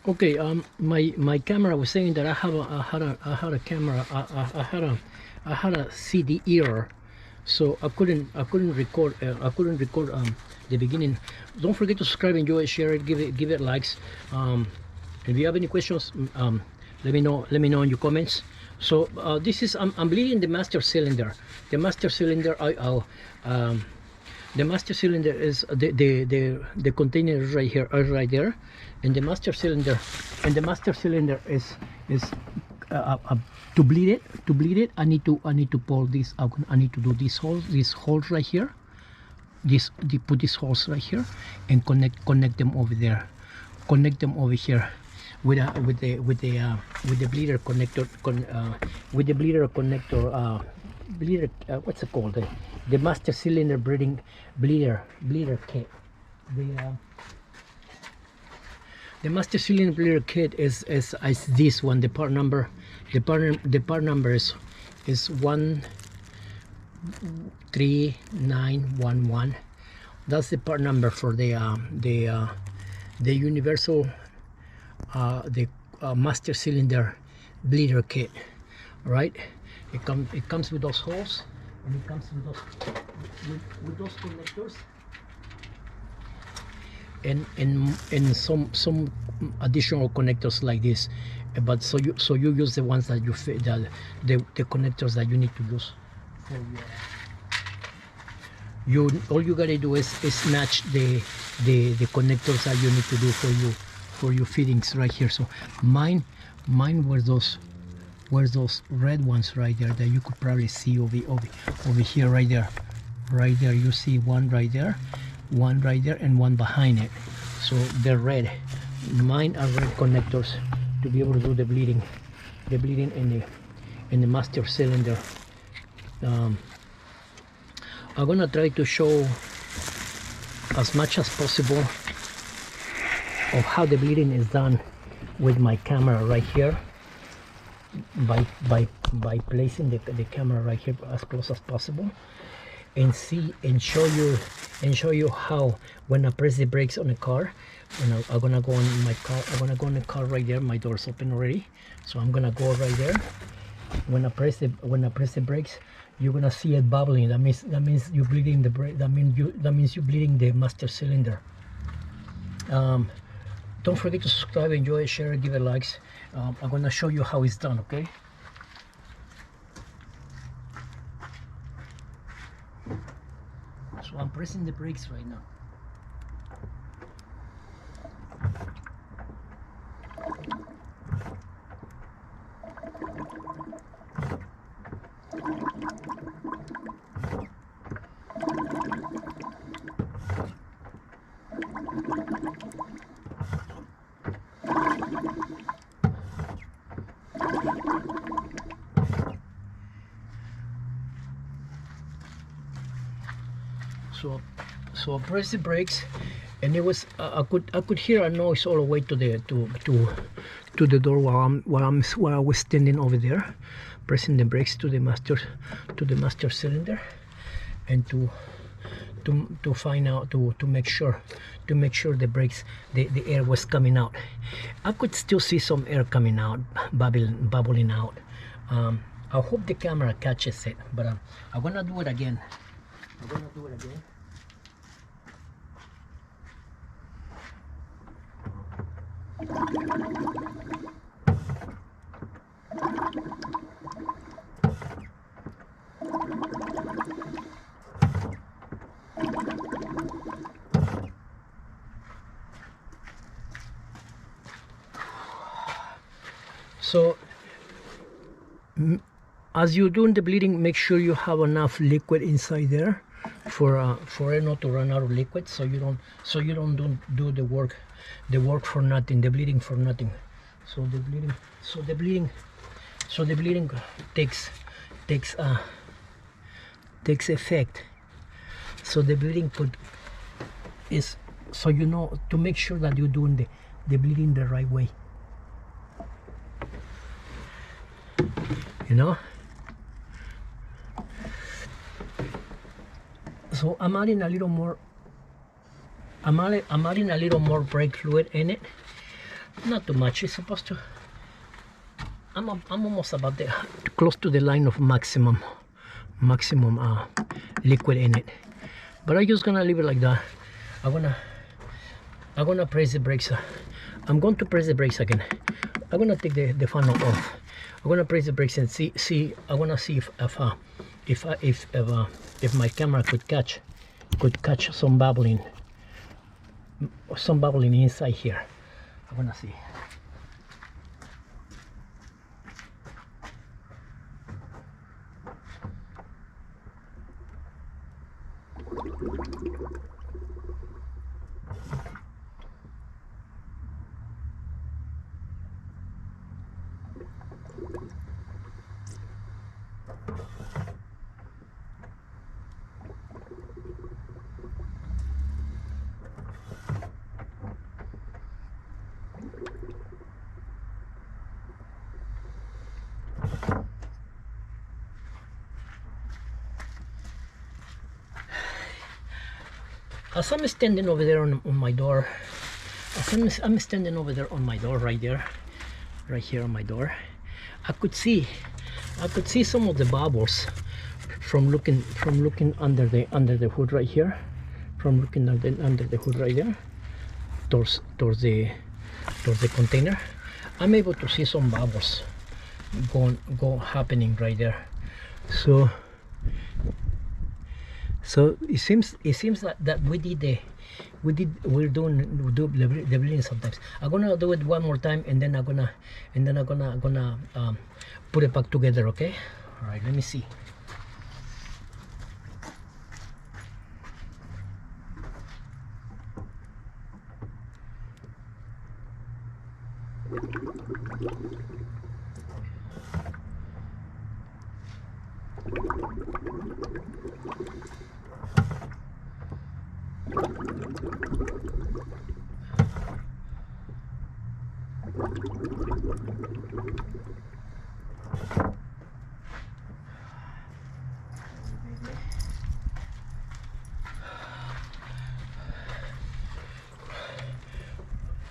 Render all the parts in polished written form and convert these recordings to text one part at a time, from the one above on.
Okay, my camera was saying that I had a camera, I had a CD error, so I couldn't record the beginning. Don't forget to subscribe, enjoy it, share it, give it likes. If you have any questions, let me know in your comments. So this is I'm bleeding the master cylinder. The master cylinder the master cylinder is the container is right here, right there, and the master cylinder is to bleed it. I need to pull this out. I need to do these holes right here. Put these holes right here and connect them over there. Connect them over here with the bleeder connector. With the bleeder connector. Bleeder, what's it called? The master cylinder bleeder kit. The master cylinder bleeder kit is this one. The part number is 13911. That's the part number for the universal master cylinder bleeder kit, right? It comes with those holes, and it comes with those connectors, and some additional connectors like this. But so you use the ones that you fit, the connectors that you need to use for your. All you gotta do is match the connectors that you need to do for your fittings right here. So mine were those red ones right there that you could probably see over here. Right there you see one right there, and one behind it. So they're red. Mine are red connectors to be able to do the bleeding in the master cylinder. I'm gonna try to show as much as possible of how the bleeding is done with my camera right here, by placing the camera right here as close as possible, and show you how when I press the brakes on the car. I'm gonna go on my car. I'm gonna go in the car right there. My door's open already, so I'm gonna go right there. When I press the brakes, you're gonna see it bubbling. That means you're bleeding the brake. That means you're bleeding the master cylinder. Don't forget to subscribe, enjoy it, share it, give it likes. I'm gonna show you how it's done, okay? So I'm pressing the brakes right now. So I pressed the brakes, and it was I could hear a noise all the way to the door while I was standing over there, pressing the brakes to the master cylinder, and to find out to make sure the brakes the air was coming out. I could still see some air coming out, bubbling out. I hope the camera catches it, but I'm gonna do it again. So as you're doing the bleeding, make sure you have enough liquid inside there for it not to run out of liquid, so you don't do the work for nothing, the bleeding for nothing. So the bleeding takes effect. So the bleeding is so you know to make sure that you're doing the bleeding the right way, you know. So I'm adding a little more brake fluid in it. Not too much. It's supposed to. I'm almost about the close to the line of maximum liquid in it. But I'm just gonna leave it like that. I'm gonna press the brakes. I'm going to press the brakes again. I'm gonna take the funnel off. I'm gonna press the brakes and see. I wanna see if my camera could catch some bubbling inside here. I wanna see. As I'm standing over there on my door, I'm standing over there on my door, right here on my door, I could see some of the bubbles from looking under the hood right here, from looking under the hood right there towards the container. I'm able to see some bubbles happening right there. So it seems that we do the bleeding sometimes. I'm gonna do it one more time, and then I'm gonna put it back together. Okay. All right. Let me see.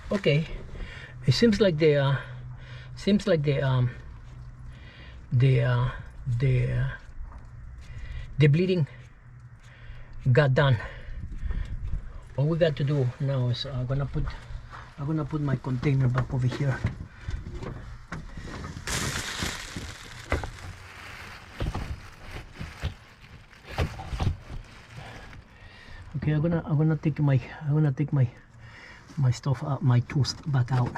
Okay, it seems like the bleeding got done. All we got to do now is I'm gonna put my container back over here. Okay, I'm gonna take my stuff out, my tools back out.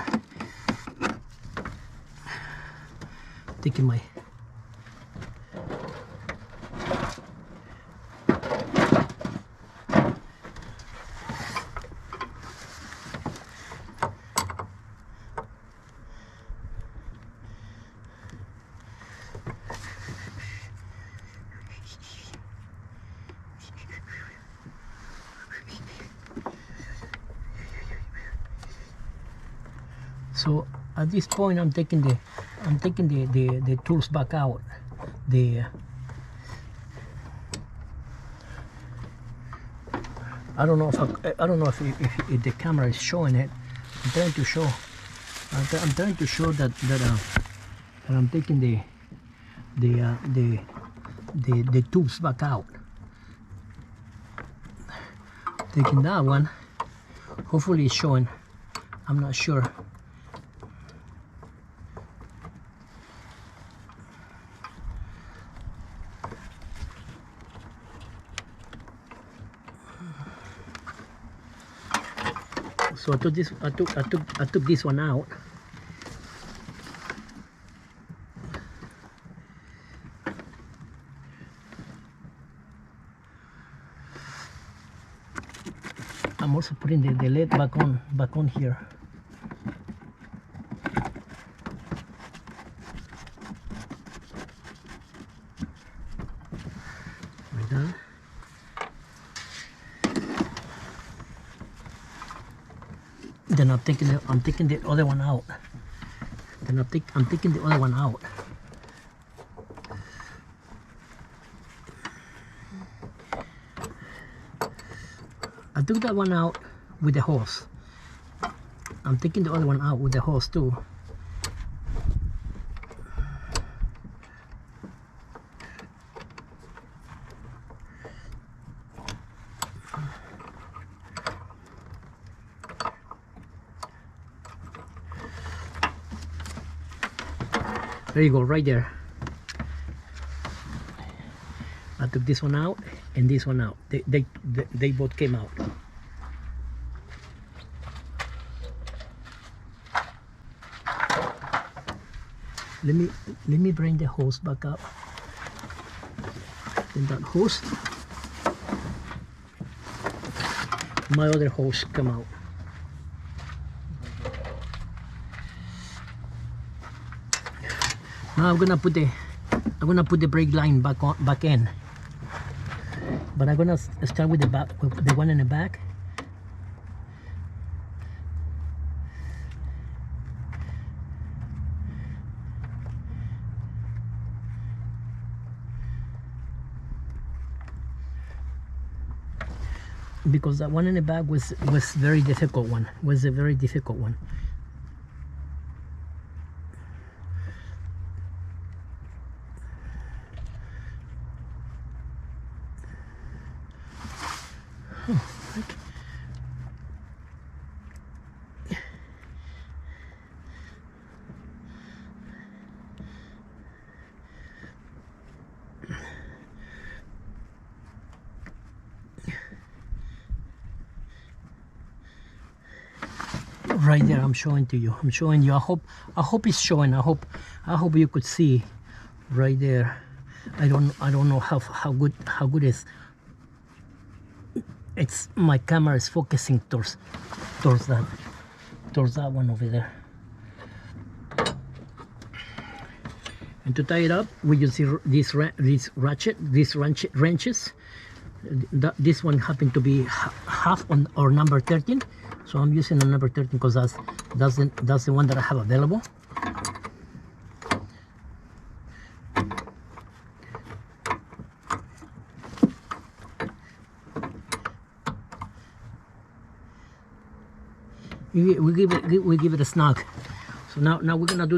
Taking my So at this point, I'm taking the tools back out. I don't know if the camera is showing it. I'm trying to show. I'm trying to show that I'm taking the tubes back out. Taking that one. Hopefully it's showing. I'm not sure. So I took this one out. I'm also putting the lid back on here. Like that. Then I'm taking the other one out. Then I'm taking the other one out. I took that one out with the hose. I'm taking the other one out with the hose too. There you go, right there. I took this one out and this one out. They both came out. Let me bring the hose back up. Then that hose, my other hose come out. Now I'm gonna put the brake line back in. But I'm gonna start with the one in the back. Because that one in the back was very difficult one. Was a very difficult one. Right there, I'm showing to you. I'm showing you. I hope it's showing. I hope you could see right there. I don't know how good it's my camera is focusing towards that one over there. And to tie it up, we use these wrenches. This one happened to be half on or number 13, so I'm using the number 13 because that's the one that I have available. We give it a snug. So now we're gonna do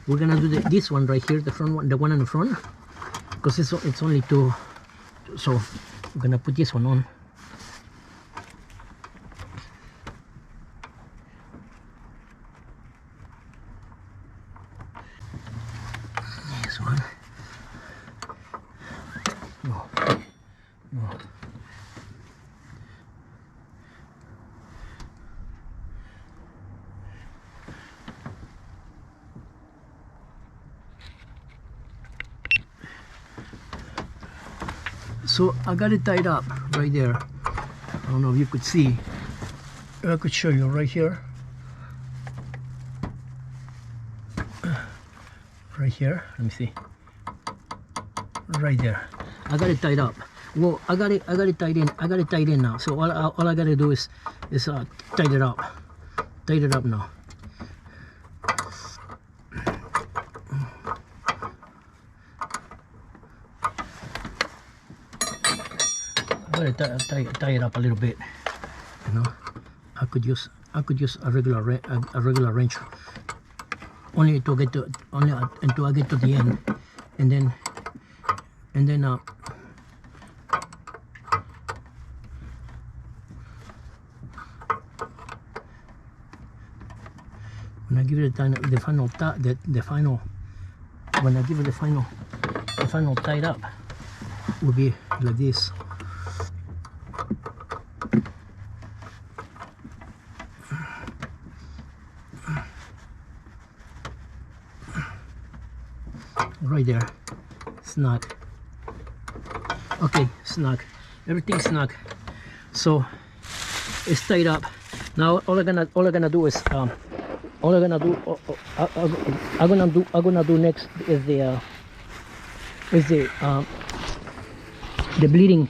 this one right here, the front one, the one in the front, because it's only two. So we're gonna put this one on. This one. No. So I got it tied up right there. I don't know if you could see. I could show you right here. Right here. Let me see. Right there. I got it tied up. Well, I got it tied in. I got it tied in now. So all I gotta do is tied it up. Tied it up now. Tie it up a little bit, you know. I could use a regular wrench only until I get to the end, and then when I give it the final tied up will be like this. Right there, snug. Okay, snug. Everything's snug. So it's tied up. Now all I'm gonna do is I'm gonna do next is the bleeding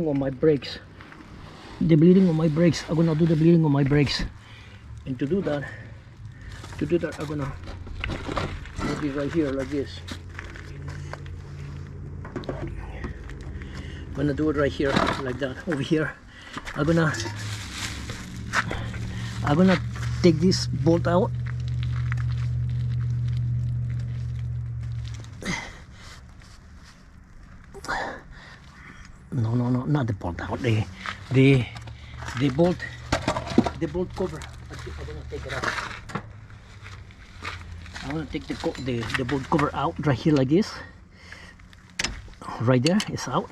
on my brakes. The bleeding on my brakes. I'm gonna do the bleeding on my brakes. And to do that, I'm gonna be right here like this. I'm gonna do it right here like that. Over here I'm gonna I'm gonna take this bolt out. No, not the bolt out. The bolt cover. I'm gonna take it out. I'm gonna take the bolt cover out right here like this. Right there, it's out.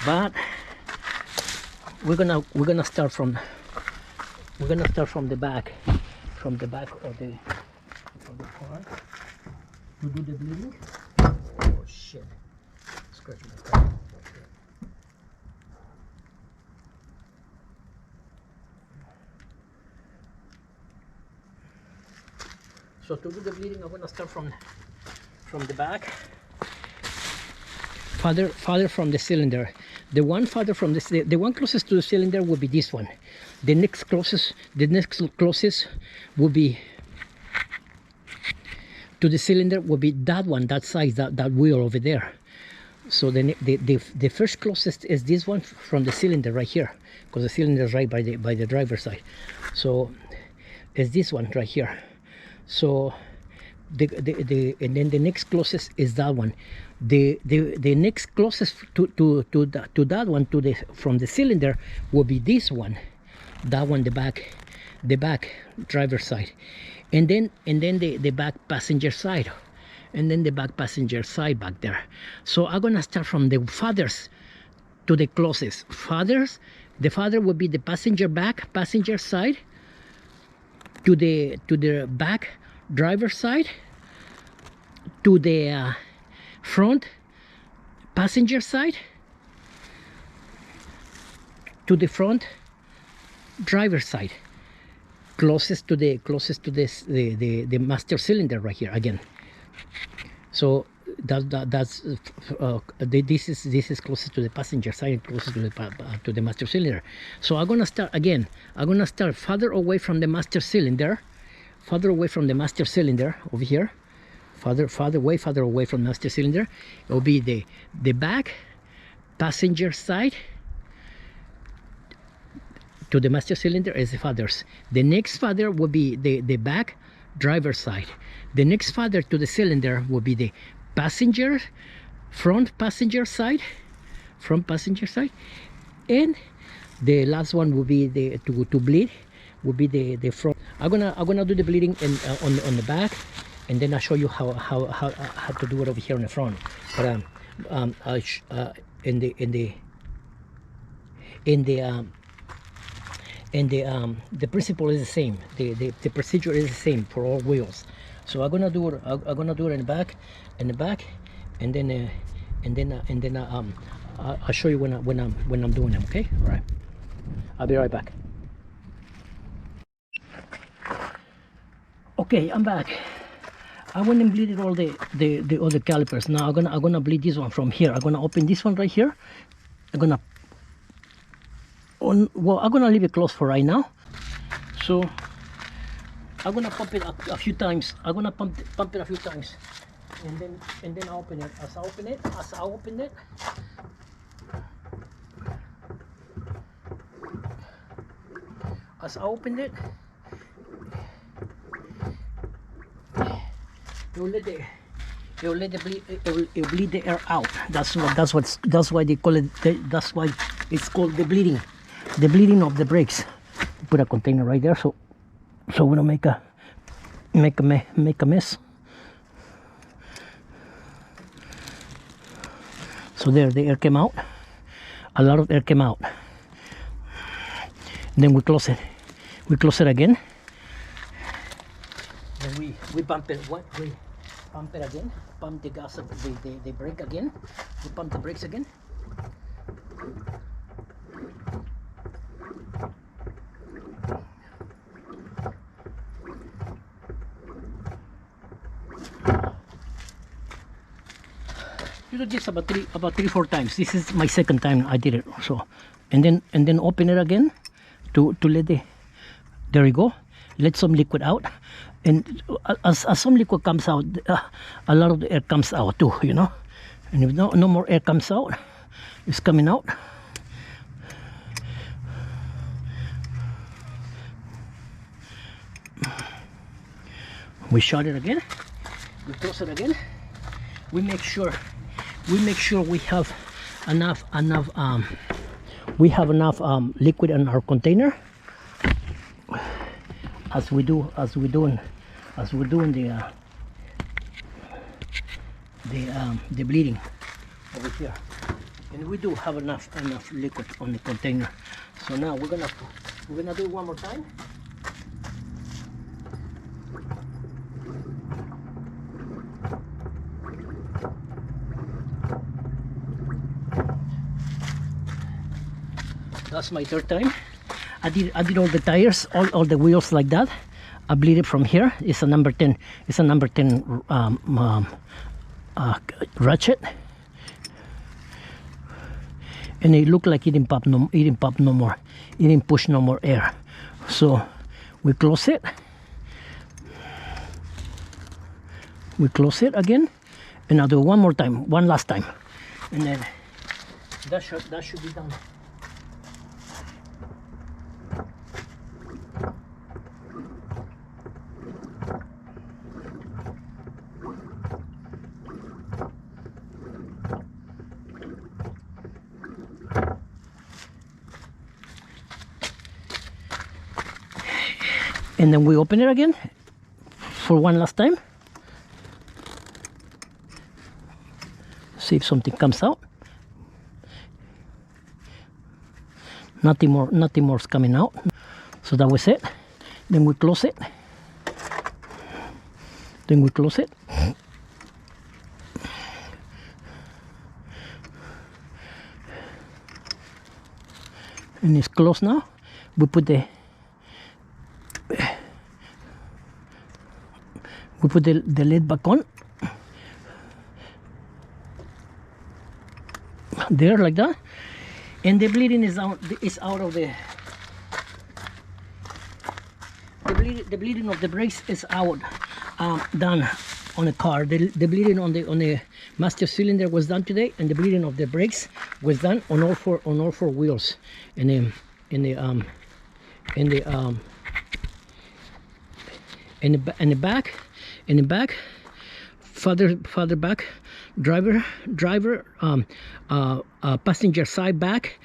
But we're gonna start from the back, of the car to do the bleeding. Oh shit! Scratch my car. So to do the bleeding, I'm gonna start from the back. Farther from the cylinder. The one farther from the one closest to the cylinder will be this one. The next closest will be to the cylinder will be that one, that size, that wheel over there. So the first closest is this one from the cylinder right here, because the cylinder is right by the driver's side. So it's this one right here. So and then the next closest is that one. The next closest to that one from the cylinder will be this one, that one, the back driver's side, and then the back passenger side, and then the back passenger side back there. So I'm gonna start from the farthest to the closest. The farther will be the passenger side to the back driver's side, to the front passenger side, to the front driver's side, closest to this the master cylinder right here again. So this is closest to the passenger side, closest to the master cylinder. So I'm gonna start again. I'm gonna start farther away from the master cylinder, over here. Way farther away from the master cylinder. It will be the back passenger side to the master cylinder is the farthest. The next farther will be the back driver's side. The next farther to the cylinder will be the front passenger side, and the last one will be to bleed will be the front. I'm gonna do the bleeding on the back, and then I'll show you how to do it over here on the front. But the principle is the same. The procedure is the same for all wheels. So I'm gonna do it in the back, and then I'll show you when I'm doing them. Okay, all right. I'll be right back. Okay, I'm back. I went and bleeded all the other calipers. Now I'm gonna bleed this one from here. I'm gonna open this one right here. I'm gonna leave it closed for right now. So I'm gonna pump it a few times. I'm gonna pump it a few times, and then I open it. As I open it, it will bleed the air out. That's why they call it. That's why it's called the bleeding of the brakes. Put a container right there, so we don't make a mess. So there, the air came out. A lot of air came out. And then we close it. We close it again. Then we pump it. We pump it again. Pump the gas, the brake again. We pump the brakes again. You do this about 3-4 times. This is my second time I did it. So, and then open it again to let there you go. Let some liquid out, and as some liquid comes out, a lot of the air comes out too. You know, and if no more air comes out, it's coming out. You We shut it again, we close it again, we make sure we have enough liquid in our container, as we do in the bleeding over here. And we do have enough liquid on the container. So now we're gonna do it one more time. That's my third time. I did all the tires, all the wheels like that. I bleed it from here. It's a number 10. It's a number 10 ratchet, and it looked like it didn't pop no more. It didn't push no more air. So we close it. We close it again, and I'll do it one more time, one last time, and then that should be done. And then we open it again for one last time. See if something comes out. Nothing more is coming out. So that was it. Then we close it. Then we close it. And it's closed now. We put the lid back on. There, like that. And the bleeding is out of the bleeding of the brakes is out, done on the car. The bleeding on the master cylinder was done today, and the bleeding of the brakes was done on all four wheels. And in the back, farther back, driver, passenger side back,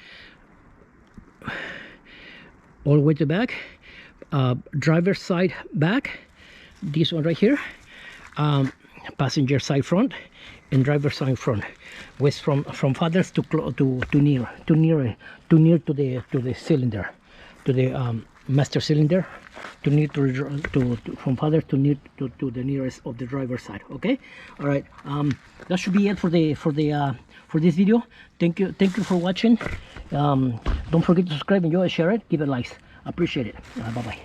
all the way to the back, driver side back, this one right here, passenger side front, and driver side front, was from farthest to near to the cylinder, to the master cylinder, to near from farther to near to the nearest of the driver's side. Okay, all right. That should be it for this video. Thank you for watching. Don't forget to subscribe, enjoy, share it, give it likes. Appreciate it. Bye bye.